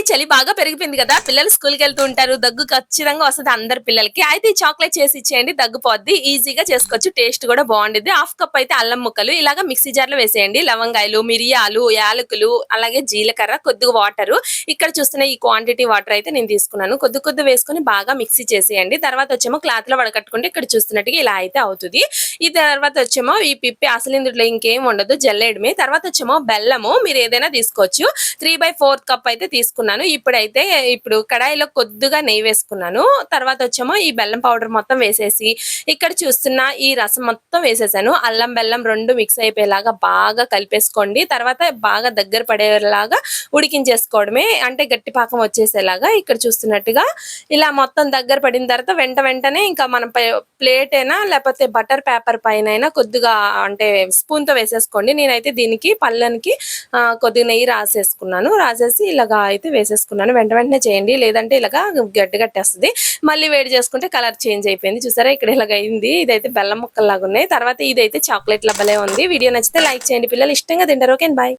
ఏంటంటే చలి బాగా పెరిగిపోయింది కదా, పిల్లలు స్కూల్కి వెళ్తూ ఉంటారు, దగ్గు ఖచ్చితంగా వస్తుంది అందరి పిల్లలకి. అయితే ఈ చాక్లెట్ చేసి ఇచ్చేయండి, దగ్గు పోద్ది. ఈజీగా చేసుకోవచ్చు, టేస్ట్ కూడా బాగుండిద్ది. హాఫ్ కప్ అయితే అల్లం ముక్కలు ఇలాగా మిక్సీ జార్ లో వేసేయండి. లవంగాయలు, మిరియాలు, యాలకులు, అలాగే జీలకర్ర, కొద్దిగా వాటర్. ఇక్కడ చూస్తున్న ఈ క్వాంటిటీ వాటర్ అయితే నేను తీసుకున్నాను. కొద్ది కొద్ది వేసుకొని బాగా మిక్సీ చేసేయండి. తర్వాత వచ్చేమో క్లాత్ లో వడకట్టుకుంటే ఇక్కడ చూస్తున్నట్టుగా ఇలా అయితే అవుతుంది. ఈ తర్వాత వచ్చేమో ఈ పిప్పి అసలు ఇందులో ఇంకేం ఉండదు, జల్లేయడమే. తర్వాత వచ్చేమో బెల్లము మీరు ఏదైనా తీసుకోవచ్చు. 3/4 కప్ అయితే తీసుకున్నాను. ఇప్పుడు కడాయిలో కొద్దిగా నెయ్యి వేసుకున్నాను. తర్వాత వచ్చేమో ఈ బెల్లం పౌడర్ మొత్తం వేసేసి ఇక్కడ చూస్తున్న ఈ రసం మొత్తం వేసేసాను. అల్లం బెల్లం 2 మిక్స్ అయిపోయేలాగా బాగా కలిపేసుకోండి. తర్వాత బాగా దగ్గర పడేలాగా ఉడికించేసుకోవడమే, అంటే గట్టి పాకం వచ్చేసేలాగా. ఇక్కడ చూస్తున్నట్టుగా ఇలా మొత్తం దగ్గర పడిన తర్వాత వెంటనే ఇంకా మనం ప్లేట్ అయినా లేకపోతే బటర్ పేపర్ పైన కొద్దిగా అంటే స్పూన్ తో వేసేసుకోండి. నేనైతే దీనికి పళ్ళనికి కొద్దిగా నెయ్యి రాసేసి ఇలాగా అయితే వేసేసుకున్నాను. వెంటనే చేయండి, లేదంటే ఇలాగా గట్టిగట్టేస్తుంది. మళ్ళీ వేడి చేసుకుంటే కలర్ చేంజ్ అయిపోయింది. చూసారా ఇక్కడ ఇలాగ అయింది. ఇదైతే బెల్లం ముక్కల్లాగా ఉన్నాయి. తర్వాత ఇదైతే చాక్లెట్ లబ్బలే ఉంది. వీడియో నచ్చితే లైక్ చేయండి, పిల్లలు ఇష్టంగా తింటారు. Okay, bye.